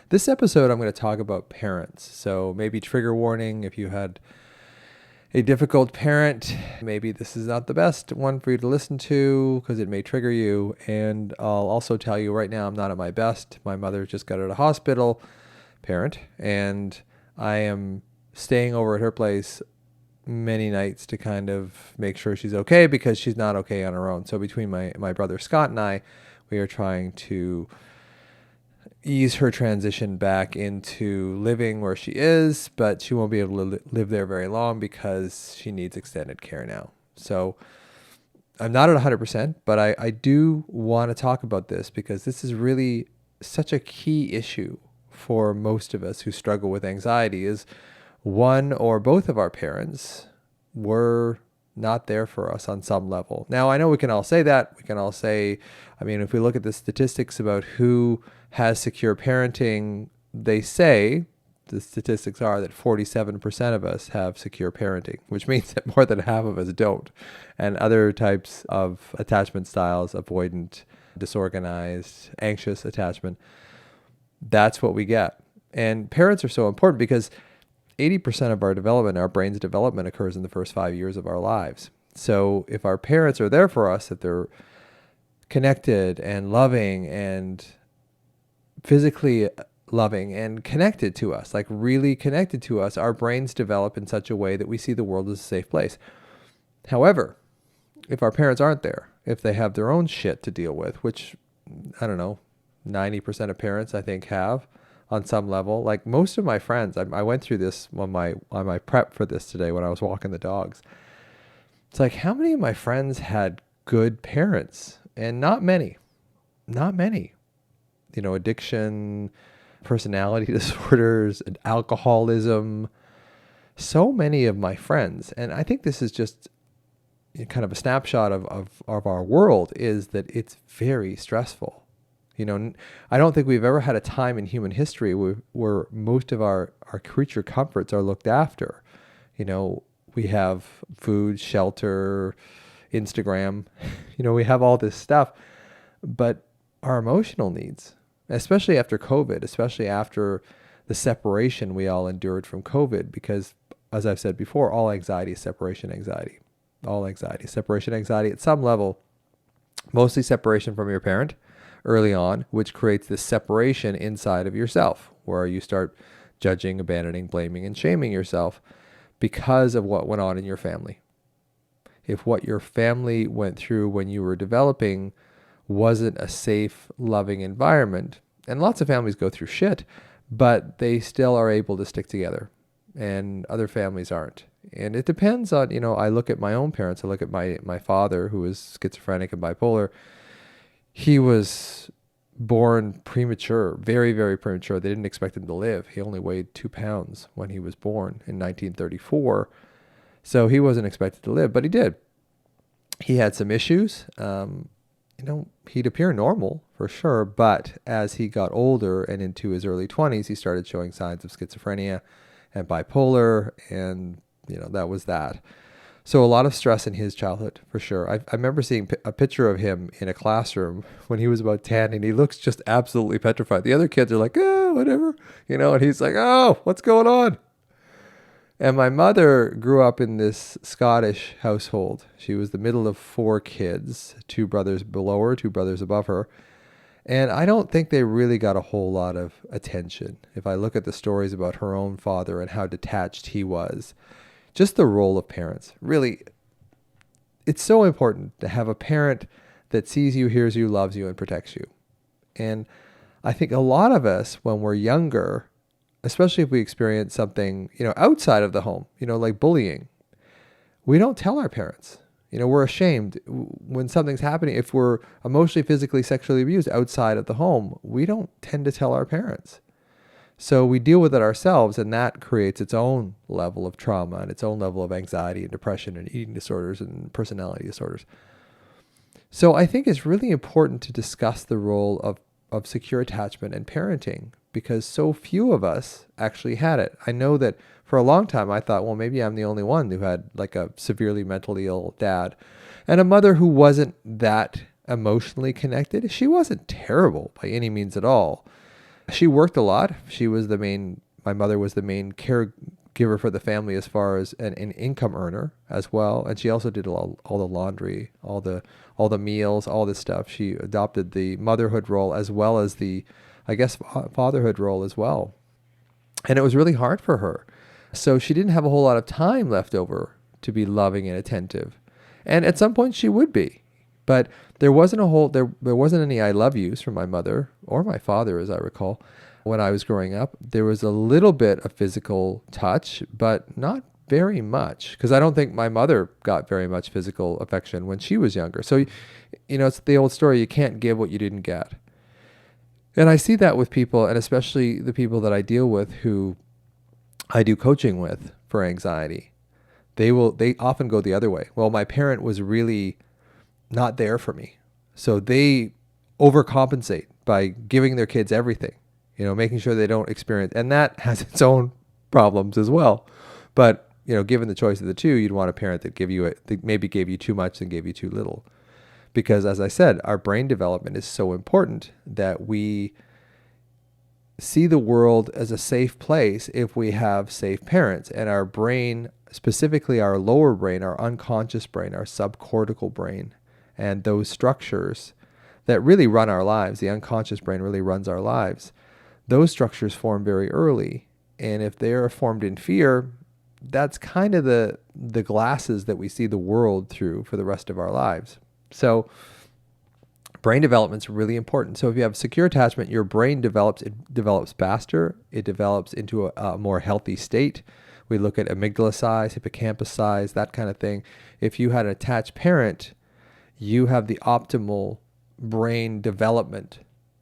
This episode, I'm going to talk about parents. So maybe trigger warning if you had a difficult parent. Maybe this is not the best one for you to listen to because it may trigger you. And I'll also tell you right now, I'm not at my best. My mother just got out of hospital, parent, and I am staying over at her place many nights to kind of make sure she's okay because she's not okay on her own. So between my brother Scott and I, we are trying to ease her transition back into living where she is, but she won't be able to live there very long because she needs extended care now. So I'm not at 100%, but I do want to talk about this because this is really such a key issue for most of us who struggle with anxiety. Is one or both of our parents were not there for us on some level. Now, I know we can all say that. We can all say, I mean, if we look at the statistics about who has secure parenting, they say the statistics are that 47% of us have secure parenting, which means that more than half of us don't. And other types of attachment styles, avoidant, disorganized, anxious attachment, that's what we get. And parents are so important because 80% of our development, our brain's development, occurs in the first 5 years of our lives. So if our parents are there for us, if they're connected and loving and physically loving and connected to us, like really connected to us, our brains develop in such a way that we see the world as a safe place. However, if our parents aren't there, if they have their own shit to deal with, which, I don't know, 90% of parents I think have, on some level. Like most of my friends, I went through this on my prep for this today when I was walking the dogs. It's like, how many of my friends had good parents? And not many. You know, addiction, personality disorders, and alcoholism. So many of my friends, and I think this is just kind of a snapshot of our world, is that it's very stressful. You know, I don't think we've ever had a time in human history where most of our creature comforts are looked after. You know, we have food, shelter, Instagram, you know, we have all this stuff, but our emotional needs, especially after COVID, especially after the separation we all endured from COVID, because as I've said before, all anxiety is separation anxiety. All anxiety, separation anxiety at some level, mostly separation from your parent early on, which creates this separation inside of yourself where you start judging, abandoning, blaming, and shaming yourself because of what went on in your family. If what your family went through when you were developing wasn't a safe, loving environment, and lots of families go through shit, but they still are able to stick together, and other families aren't. And it depends on, you know, I look at my own parents. I look at my father, who is schizophrenic and bipolar. He was born premature, very, very premature. They didn't expect him to live. He only weighed 2 pounds when he was born in 1934. So he wasn't expected to live, but he did. He had some issues. You know, he'd appear normal for sure, but as he got older and into his early 20s, he started showing signs of schizophrenia and bipolar, and, you know, that was that. So a lot of stress in his childhood, for sure. I remember seeing a picture of him in a classroom when he was about 10, and he looks just absolutely petrified. The other kids are like, oh, whatever, you know, and he's like, oh, what's going on? And my mother grew up in this Scottish household. She was the middle of 4 kids, 2 brothers below her, 2 brothers above her. And I don't think they really got a whole lot of attention. If I look at the stories about her own father and how detached he was, just the role of parents. Really, it's so important to have a parent that sees you, hears you, loves you, and protects you. And I think a lot of us, when we're younger, especially if we experience something, you know, outside of the home, you know, like bullying, we don't tell our parents. You know, we're ashamed when something's happening. If we're emotionally, physically, sexually abused outside of the home, we don't tend to tell our parents. So we deal with it ourselves, and that creates its own level of trauma and its own level of anxiety and depression and eating disorders and personality disorders. So I think it's really important to discuss the role of secure attachment and parenting, because so few of us actually had it. I know that for a long time I thought, well, maybe I'm the only one who had like a severely mentally ill dad and a mother who wasn't that emotionally connected. She wasn't terrible by any means at all. She worked a lot. My mother was the main caregiver for the family as far as an income earner as well. And she also did all the laundry, all the meals, all this stuff. She adopted the motherhood role as well as the, I guess, fatherhood role as well. And it was really hard for her. So she didn't have a whole lot of time left over to be loving and attentive. And at some point she would be. But there wasn't any I love yous from my mother or my father, as I recall, when I was growing up. There was a little bit of physical touch, but not very much, because I don't think my mother got very much physical affection when she was younger. So, it's the old story, you can't give what you didn't get. And I see that with people, and especially the people that I deal with who I do coaching with for anxiety. They often go the other way. Well, my parent was really not there for me. So they overcompensate by giving their kids everything, making sure they don't experience, and that has its own problems as well. But, given the choice of the two, you'd want a parent that maybe gave you too much and gave you too little. Because as I said, our brain development is so important that we see the world as a safe place if we have safe parents. And our brain, specifically our lower brain, our unconscious brain, our subcortical brain, and those structures that really run our lives, the unconscious brain really runs our lives, those structures form very early. And if they are formed in fear, that's kind of the glasses that we see the world through for the rest of our lives. So brain development is really important. So if you have secure attachment, your brain develops faster. It develops into a more healthy state. We look at amygdala size, hippocampus size, that kind of thing. If you had an attached parent, you have the optimal brain development,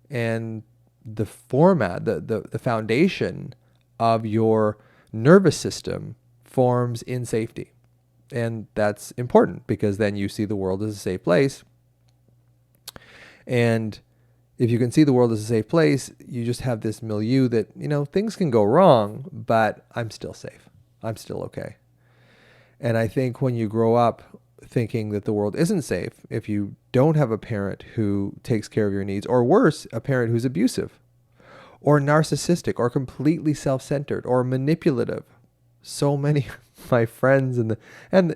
and the format, the foundation of your nervous system forms in safety. And that's important because then you see the world as a safe place. And if you can see the world as a safe place, you just have this milieu that, things can go wrong, but I'm still safe. I'm still okay. And I think when you grow up thinking that the world isn't safe, if you don't have a parent who takes care of your needs, or worse, a parent who's abusive or narcissistic or completely self-centered or manipulative. So many of my friends and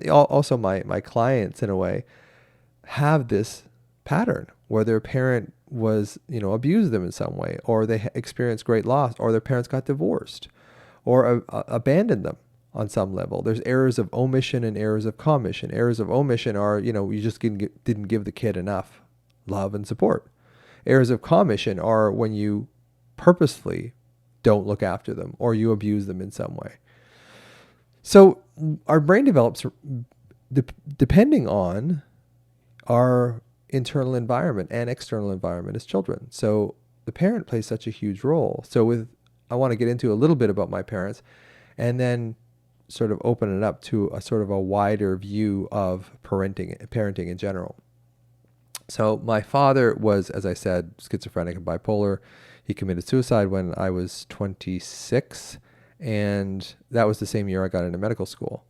also my clients in a way have this pattern where their parent was, abused them in some way, or they experienced great loss, or their parents got divorced or abandoned them on some level. There's errors of omission and errors of commission. Errors of omission are, you just didn't give the kid enough love and support. Errors of commission are when you purposefully don't look after them or you abuse them in some way. So our brain develops depending on our internal environment and external environment as children. So the parent plays such a huge role. So I want to get into a little bit about my parents and then sort of open it up to a sort of a wider view of parenting in general. So my father was, as I said, schizophrenic and bipolar. He committed suicide when I was 26, and that was the same year I got into medical school.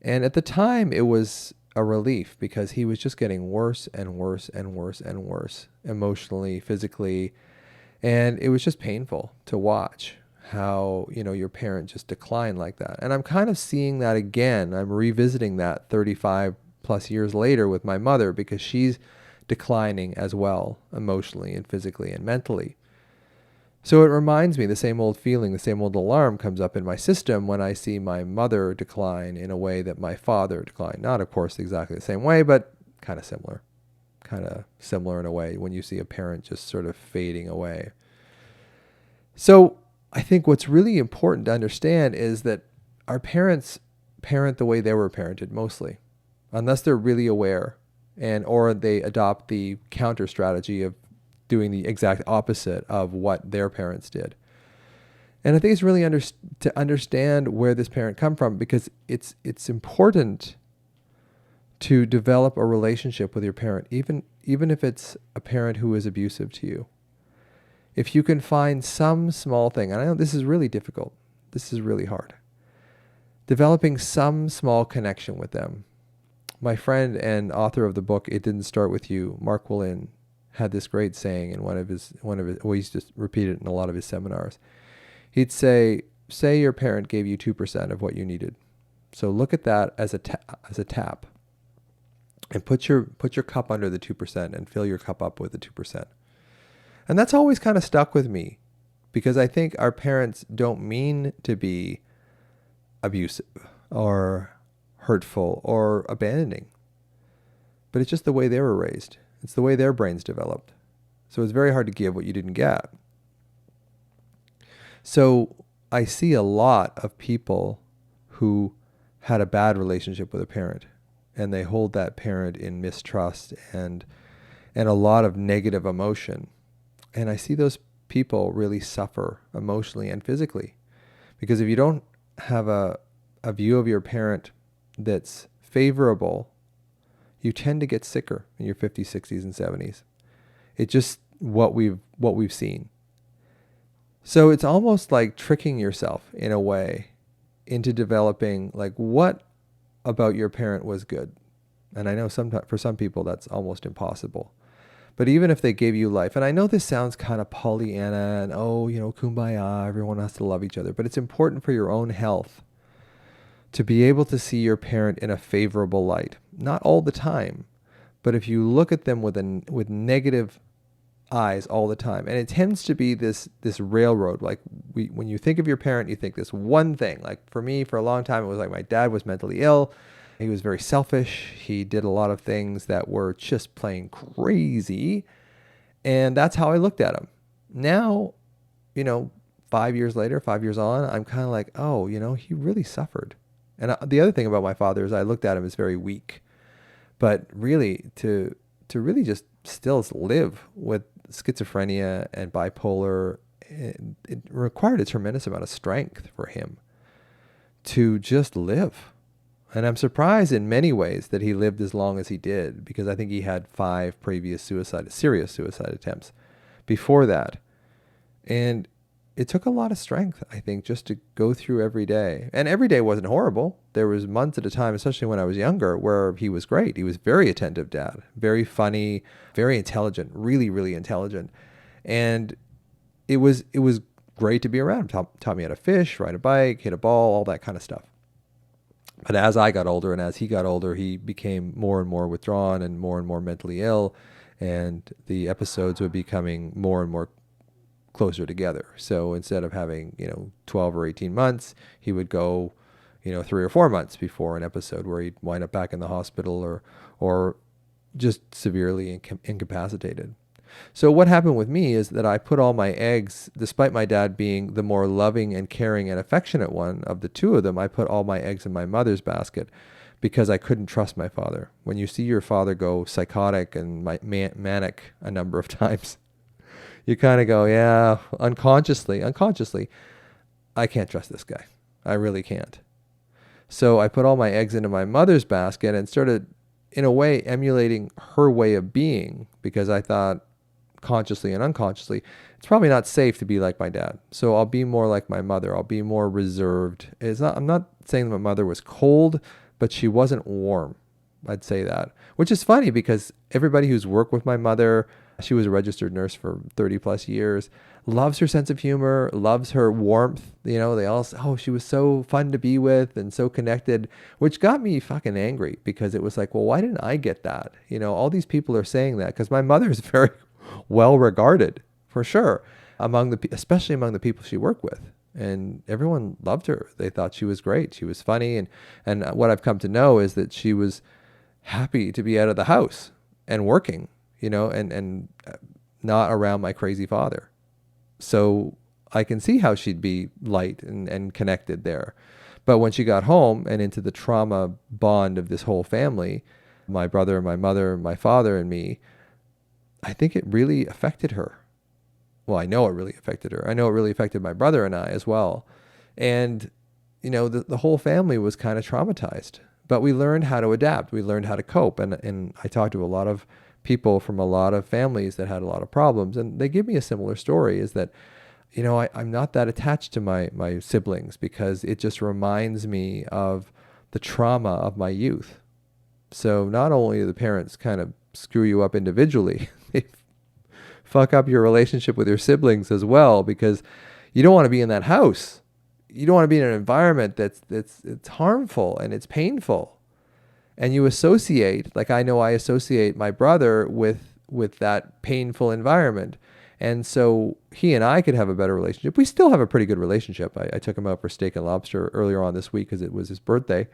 And at the time, it was a relief because he was just getting worse and worse and worse and worse, emotionally, physically. And it was just painful to watch how, your parent just declined like that. And I'm kind of seeing that again. I'm revisiting that 35 plus years later with my mother because she's declining as well, emotionally and physically and mentally. So it reminds me, the same old feeling, the same old alarm comes up in my system when I see my mother decline in a way that my father declined. Not, of course, exactly the same way, but kind of similar. Kind of similar in a way when you see a parent just sort of fading away. So I think what's really important to understand is that our parents parent the way they were parented mostly, unless they're really aware or they adopt the counter strategy of doing the exact opposite of what their parents did. And I think it's really to understand where this parent come from, because it's important to develop a relationship with your parent, even if it's a parent who is abusive to you. If you can find some small thing, and I know this is really difficult, this is really hard, developing some small connection with them. My friend and author of the book, It Didn't Start With You, Mark Willin, had this great saying in one of his, well, he used to repeat it in a lot of his seminars. He'd say your parent gave you 2% of what you needed. So look at that as a tap, and put your cup under the 2% and fill your cup up with the 2%. And that's always kind of stuck with me, because I think our parents don't mean to be abusive or hurtful or abandoning, but it's just the way they were raised. It's the way their brains developed. So it's very hard to give what you didn't get. So I see a lot of people who had a bad relationship with a parent, and they hold that parent in mistrust and a lot of negative emotion. And I see those people really suffer emotionally and physically, because if you don't have a view of your parent that's favorable, you tend to get sicker in your 50s, 60s, and 70s. It's just what we've seen. So it's almost like tricking yourself in a way into developing, like, what about your parent was good. And I know for some people that's almost impossible. But even if they gave you life, and I know this sounds kind of Pollyanna and, kumbaya, everyone has to love each other, but it's important for your own health to be able to see your parent in a favorable light. Not all the time, but if you look at them with negative eyes all the time, and it tends to be this railroad. Like, when you think of your parent, you think this one thing. Like, for me, for a long time, it was like my dad was mentally ill. He was very selfish. He did a lot of things that were just plain crazy. And that's how I looked at him. Now, 5 years later, 5 years on, I'm kind of like, oh, he really suffered. And the other thing about my father is I looked at him as very weak. But really, to really just still live with schizophrenia and bipolar, it required a tremendous amount of strength for him to just live. And I'm surprised in many ways that he lived as long as he did, because I think he had 5 previous serious suicide attempts before that. And it took a lot of strength, I think, just to go through every day. And every day wasn't horrible. There was months at a time, especially when I was younger, where he was great. He was very attentive dad, very funny, very intelligent, really, really intelligent. And it was great to be around him. Taught me how to fish, ride a bike, hit a ball, all that kind of stuff. But as I got older and as he got older, he became more and more withdrawn and more mentally ill. And the episodes were becoming more and more closer together. So instead of having, 12 or 18 months, he would go, 3 or 4 months before an episode where he'd wind up back in the hospital or just severely incapacitated. So what happened with me is that I put all my eggs, despite my dad being the more loving and caring and affectionate one of the two of them, I put all my eggs in my mother's basket because I couldn't trust my father. When you see your father go psychotic and manic a number of times, you kind of go, yeah, unconsciously, I can't trust this guy. I really can't. So I put all my eggs into my mother's basket and started, in a way, emulating her way of being, because I thought, consciously and unconsciously, it's probably not safe to be like my dad. So I'll be more like my mother. I'll be more reserved. I'm not saying that my mother was cold, but she wasn't warm. I'd say that, which is funny because everybody who's worked with my mother, she was a registered nurse for 30 plus years, loves her sense of humor, loves her warmth. They all say, oh, she was so fun to be with and so connected, which got me fucking angry, because it was like, well, why didn't I get that? All these people are saying that because my mother is very well regarded, for sure, especially among the people she worked with. And everyone loved her. They thought she was great. She was funny. And what I've come to know is that she was happy to be out of the house and working, and not around my crazy father. So I can see how she'd be light and connected there. But when she got home and into the trauma bond of this whole family, my brother, my mother, my father, and me, I think it really affected her. Well, I know it really affected her. I know it really affected my brother and I as well. And, the whole family was kind of traumatized. But we learned how to adapt. We learned how to cope. And I talked to a lot of people from a lot of families that had a lot of problems. And they give me a similar story, is that, I'm not that attached to my siblings, because it just reminds me of the trauma of my youth. So not only do the parents kind of screw you up individually, fuck up your relationship with your siblings as well, because you don't want to be in that house. You don't want to be in an environment that's it's harmful and it's painful. And you associate, like I know I associate my brother with that painful environment. And so he and I could have a better relationship. We still have a pretty good relationship. I took him out for steak and lobster earlier on this week because it was his birthday.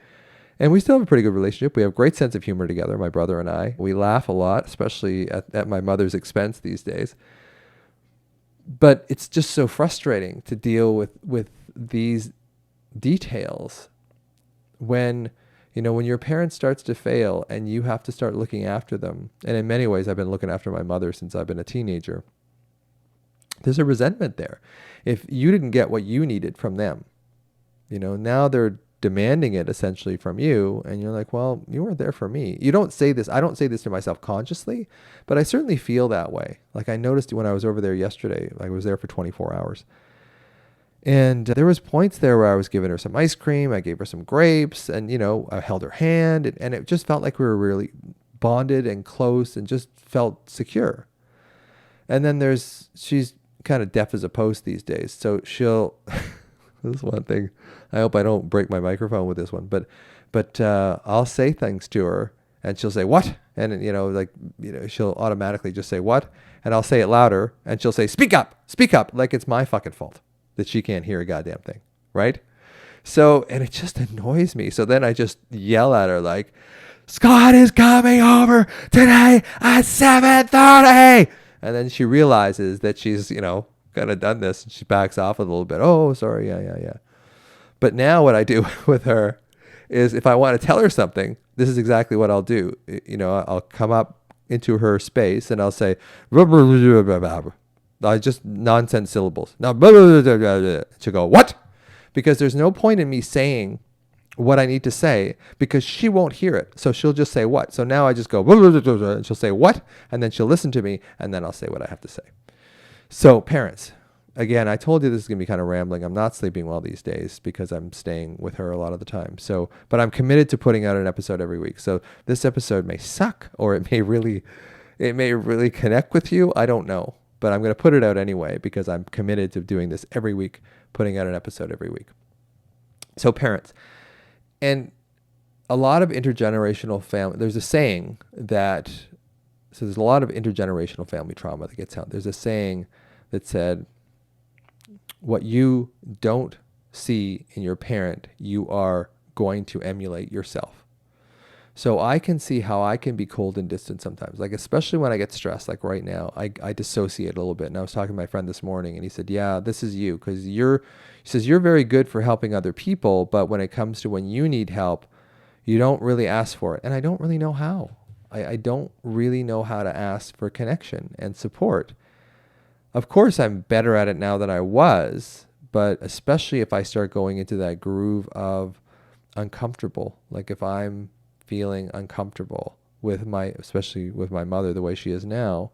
And we still have a pretty good relationship. We have a great sense of humor together, my brother and I. We laugh a lot, especially at my mother's expense these days. But it's just so frustrating to deal with these details when, when your parent starts to fail and you have to start looking after them. And in many ways, I've been looking after my mother since I've been a teenager. There's a resentment there. If you didn't get what you needed from them, now they're demanding it essentially from you. And you're like, well, you weren't there for me. You don't say this. I don't say this to myself consciously, but I certainly feel that way. Like I noticed when I was over there yesterday, I was there for 24 hours. And there was points there where I was giving her some ice cream. I gave her some grapes and, I held her hand and it just felt like we were really bonded and close and just felt secure. And then she's kind of deaf as a post these days. So she'll, this is one thing, I hope I don't break my microphone with this one, but I'll say things to her and she'll say, what? And, she'll automatically just say, what? And I'll say it louder and she'll say, speak up, like it's my fucking fault that she can't hear a goddamn thing, right? So, and it just annoys me. So then I just yell at her like, Scott is coming over today at 7:30. And then she realizes that she's, kind of done this and she backs off a little bit. Oh, sorry. Yeah. But now what I do with her is if I want to tell her something, this is exactly what I'll do. I'll come up into her space and I'll say, I just nonsense syllables. Now, she'll go, what? Because there's no point in me saying what I need to say because she won't hear it. So she'll just say what. So now I just go, and she'll say what? And then she'll listen to me and then I'll say what I have to say. So parents, again, I told you this is going to be kind of rambling. I'm not sleeping well these days because I'm staying with her a lot of the time. So, but I'm committed to putting out an episode every week. So this episode may suck or it may really connect with you. I don't know. But I'm going to put it out anyway because I'm committed to doing this every week, putting out an episode every week. So parents, and a lot of intergenerational family, there's a saying that, so there's a lot of intergenerational family trauma that gets out. There's a saying that said, what you don't see in your parent, you are going to emulate yourself. So I can see how I can be cold and distant sometimes, like especially when I get stressed, like right now, I dissociate a little bit. And I was talking to my friend this morning and he said, yeah, this is you. Because he says, you're very good for helping other people. But when it comes to when you need help, you don't really ask for it. And I don't really know how. I don't really know how to ask for connection and support. Of course, I'm better at it now than I was. But especially if I start going into that groove of uncomfortable, like if I'm feeling uncomfortable especially with my mother the way she is now,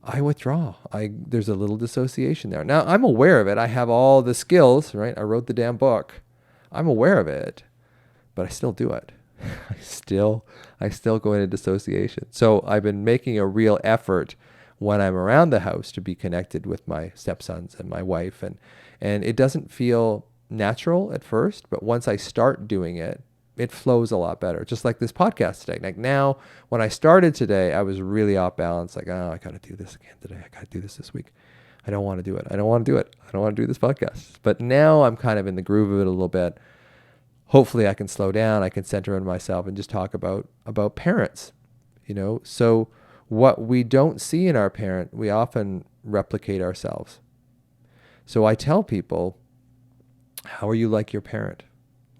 I withdraw. There's a little dissociation there. Now I'm aware of it. I have all the skills, right? I wrote the damn book. I'm aware of it, but I still do it. I still go into dissociation. So I've been making a real effort when I'm around the house to be connected with my stepsons and my wife, and it doesn't feel natural at first, but once I start doing it, it flows a lot better. Just like this podcast today. Like now, when I started today, I was really off balance. Like, oh, I got to do this again today. I got to do this week. I don't want to do it. I don't want to do this podcast. But now I'm kind of in the groove of it a little bit. Hopefully I can slow down. I can center in myself and just talk about parents, So what we don't see in our parent, we often replicate ourselves. So I tell people, how are you like your parent?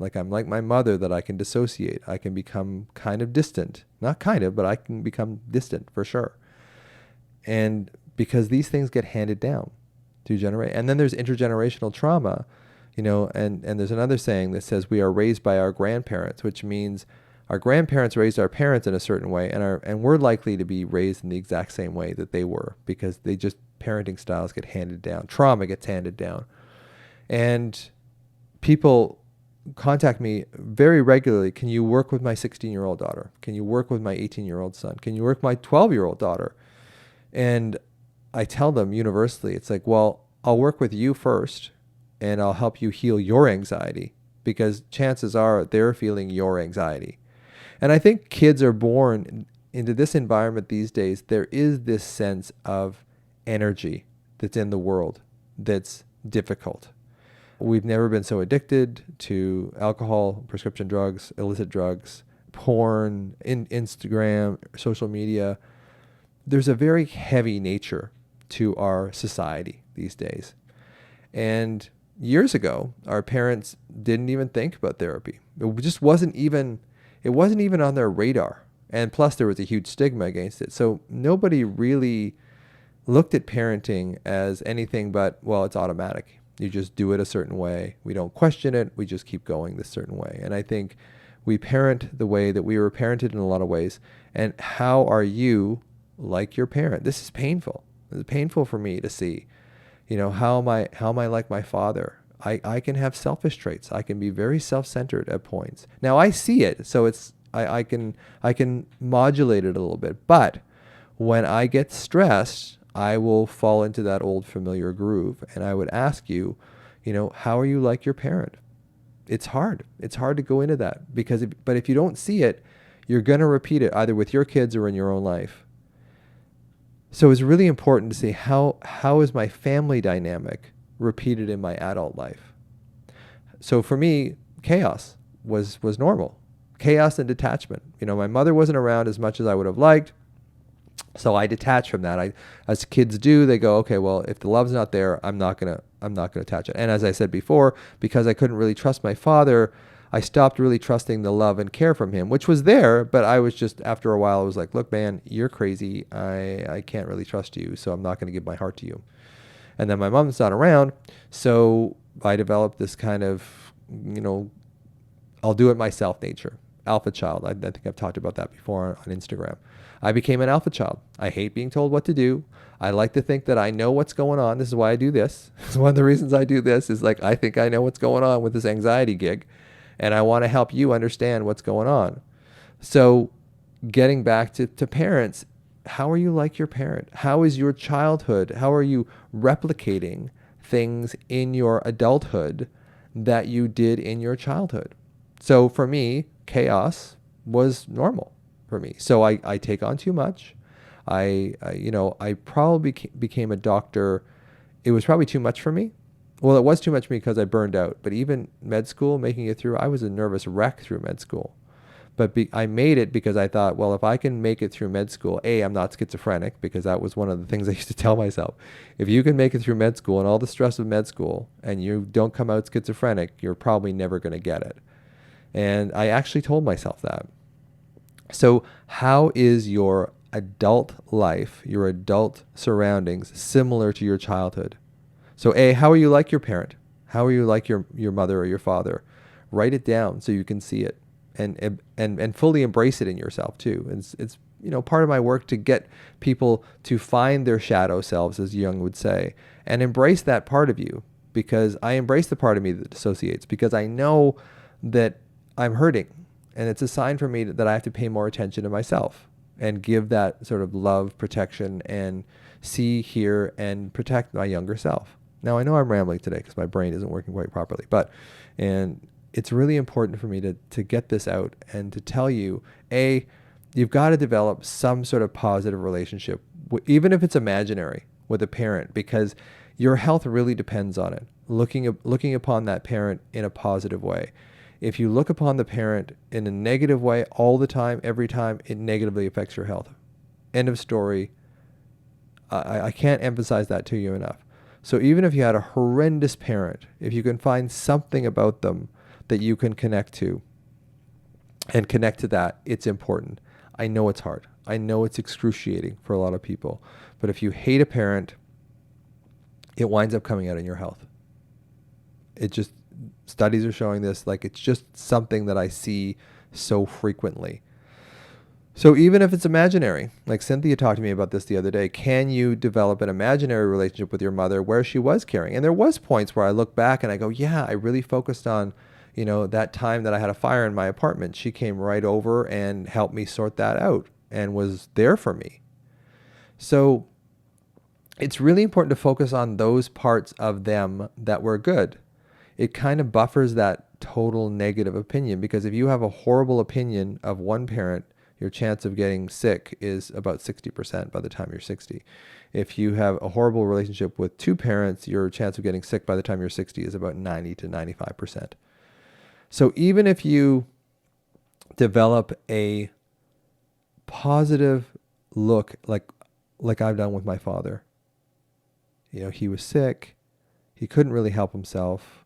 Like I'm like my mother, that I can dissociate. I can become kind of distant. Not kind of, but I can become distant for sure. And because these things get handed down through generation. And then there's intergenerational trauma, and there's another saying that says we are raised by our grandparents, which means our grandparents raised our parents in a certain way, and we're likely to be raised in the exact same way that they were, because parenting styles get handed down. Trauma gets handed down. And people contact me very regularly. Can you work with my 16-year-old daughter? Can you work with my 18-year-old son? Can you work with my 12-year-old daughter? And I tell them universally, it's like, well, I'll work with you first and I'll help you heal your anxiety because chances are they're feeling your anxiety. And I think kids are born into this environment these days. There is this sense of energy that's in the world that's difficult. We've never been so addicted to alcohol, prescription drugs, illicit drugs, porn, Instagram, social media. There's a very heavy nature to our society these days. And years ago, our parents didn't even think about therapy. It wasn't even on their radar. And plus there was a huge stigma against it. So nobody really looked at parenting as anything but, well, it's automatic. You just do it a certain way. We don't question it. We just keep going this certain way. And I think we parent the way that we were parented in a lot of ways. And how are you like your parent? This is painful. It's painful for me to see. How am I like my father? I can have selfish traits. I can be very self-centered at points. Now I see it, so I can modulate it a little bit. But when I get stressed, I will fall into that old familiar groove. And I would ask you, how are you like your parent? It's hard. It's hard to go into that but if you don't see it, you're going to repeat it either with your kids or in your own life. So it's really important to see how is my family dynamic repeated in my adult life. So for me, chaos was normal. Chaos and detachment. My mother wasn't around as much as I would have liked. So I detach from that. As kids do, they go, okay, well, if the love's not there, I'm not gonna attach it. And as I said before, because I couldn't really trust my father, I stopped really trusting the love and care from him, which was there, but I was just, after a while, I was like, look, man, you're crazy. I can't really trust you, so I'm not going to give my heart to you. And then my mom's not around, so I developed this kind of, I'll do it myself nature, alpha child. I think I've talked about that before on Instagram. I became an alpha child. I hate being told what to do. I like to think that I know what's going on. This is why I do this. It's one of the reasons I do this is like, I think I know what's going on with this anxiety gig. And I want to help you understand what's going on. So getting back to parents, how are you like your parent? How is your childhood? How are you replicating things in your adulthood that you did in your childhood? So for me, chaos was normal for me. So I take on too much. I probably became a doctor. It was probably too much for me. Well, it was too much for me because I burned out. But even med school, making it through, I was a nervous wreck through med school. But I made it because I thought, well, if I can make it through med school, I'm not schizophrenic, because that was one of the things I used to tell myself. If you can make it through med school and all the stress of med school and you don't come out schizophrenic, you're probably never going to get it. And I actually told myself that. So how is your adult life, your adult surroundings similar to your childhood? So how are you like your parent? How are you like your mother or your father? Write it down so you can see it and fully embrace it in yourself too. It's part of my work to get people to find their shadow selves, as Jung would say, and embrace that part of you, because I embrace the part of me that dissociates, because I know that I'm hurting, and it's a sign for me that I have to pay more attention to myself and give that sort of love, protection, and see, hear, and protect my younger self. Now, I know I'm rambling today because my brain isn't working quite properly, and it's really important for me to get this out and to tell you, you've got to develop some sort of positive relationship, even if it's imaginary, with a parent, because your health really depends on it. Looking upon that parent in a positive way. If you look upon the parent in a negative way all the time, every time, it negatively affects your health. End of story. I can't emphasize that to you enough. So even if you had a horrendous parent, if you can find something about them that you can connect to and connect to that, it's important. I know it's hard. I know it's excruciating for a lot of people. But if you hate a parent, it winds up coming out in your health. Studies are showing this, it's just something that I see so frequently. So even if it's imaginary, like Cynthia talked to me about this the other day, can you develop an imaginary relationship with your mother where she was caring? And there was points where I look back and I go, yeah, I really focused on, that time that I had a fire in my apartment. She came right over and helped me sort that out and was there for me. So it's really important to focus on those parts of them that were good. It kind of buffers that total negative opinion, because if you have a horrible opinion of one parent, your chance of getting sick is about 60% by the time you're 60. If you have a horrible relationship with two parents, your chance of getting sick by the time you're 60 is about 90 to 95%. So even if you develop a positive look, like I've done with my father, he was sick, he couldn't really help himself,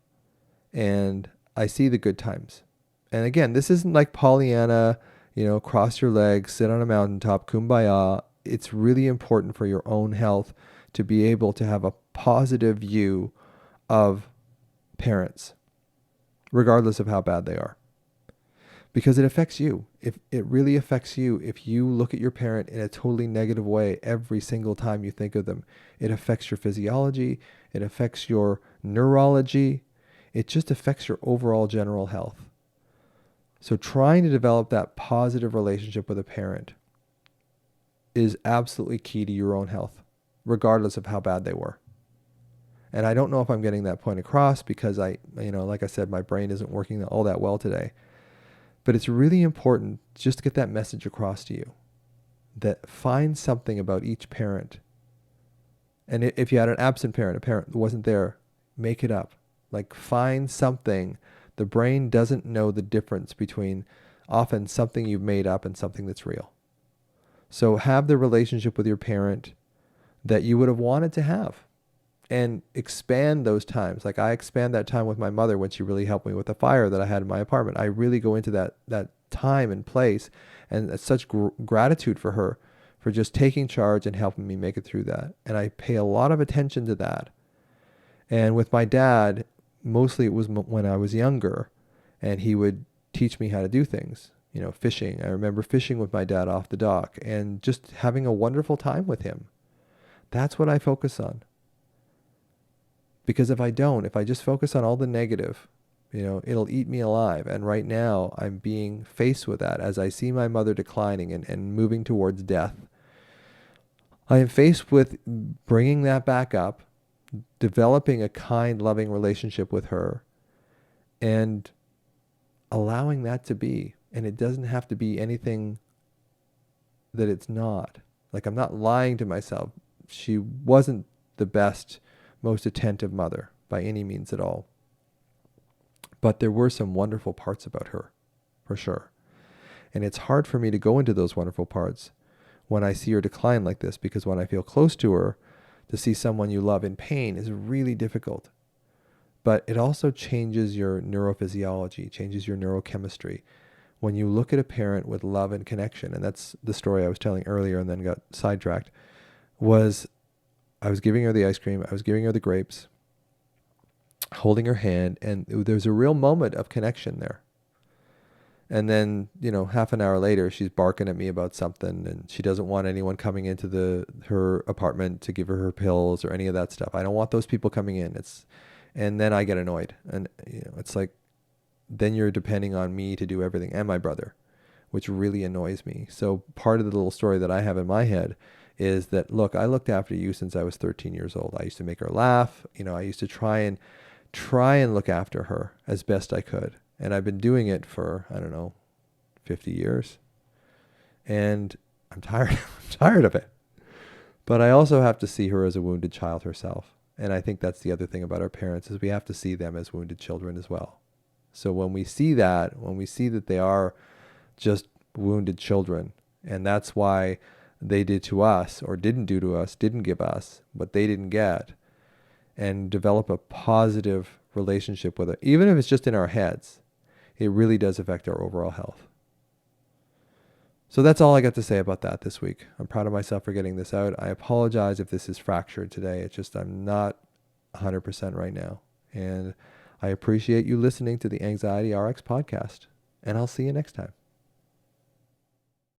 and I see the good times. And again, this isn't like Pollyanna, cross your legs, sit on a mountaintop, kumbaya. It's really important for your own health to be able to have a positive view of parents, regardless of how bad they are. Because it affects you. If it really affects you, if you look at your parent in a totally negative way every single time you think of them, it affects your physiology, it affects your neurology, it just affects your overall general health. So trying to develop that positive relationship with a parent is absolutely key to your own health, regardless of how bad they were. And I don't know if I'm getting that point across because like I said, my brain isn't working all that well today. But it's really important just to get that message across to you, that find something about each parent. And if you had an absent parent, a parent that wasn't there, make it up. Like find something. The brain doesn't know the difference between often something you've made up and something that's real. So have the relationship with your parent that you would have wanted to have, and expand those times. Like I expand that time with my mother when she really helped me with the fire that I had in my apartment. I really go into that time and place, and it's such gratitude for her for just taking charge and helping me make it through that. And I pay a lot of attention to that. And with my dad, mostly it was when I was younger, and he would teach me how to do things. Fishing. I remember fishing with my dad off the dock and just having a wonderful time with him. That's what I focus on. Because if I just focus on all the negative, it'll eat me alive. And right now I'm being faced with that as I see my mother declining and moving towards death. I am faced with bringing that back up, developing a kind, loving relationship with her, and allowing that to be. And it doesn't have to be anything that it's not. Like I'm not lying to myself. She wasn't the best, most attentive mother by any means at all. But there were some wonderful parts about her, for sure. And it's hard for me to go into those wonderful parts when I see her decline like this, because when I feel close to her, to see someone you love in pain is really difficult. But it also changes your neurophysiology, changes your neurochemistry. When you look at a parent with love and connection, and that's the story I was telling earlier and then got sidetracked, was I was giving her the ice cream, I was giving her the grapes, holding her hand, and there's a real moment of connection there. And then, half an hour later, she's barking at me about something, and she doesn't want anyone coming into her apartment to give her pills or any of that stuff. I don't want those people coming in. And then I get annoyed, and it's like, then you're depending on me to do everything, and my brother, which really annoys me. So part of the little story that I have in my head is that, look, I looked after you since I was 13 years old. I used to make her laugh. I used to try and look after her as best I could. And I've been doing it for, 50 years. And I'm tired. I'm tired of it. But I also have to see her as a wounded child herself. And I think that's the other thing about our parents, is we have to see them as wounded children as well. So when we see that they are just wounded children, and that's why they did to us or didn't do to us, didn't give us what they didn't get, and develop a positive relationship with it, even if it's just in our heads, it really does affect our overall health. So that's all I got to say about that this week. I'm proud of myself for getting this out. I apologize if this is fractured today. It's just I'm not 100% right now. And I appreciate you listening to the Anxiety RX podcast. And I'll see you next time.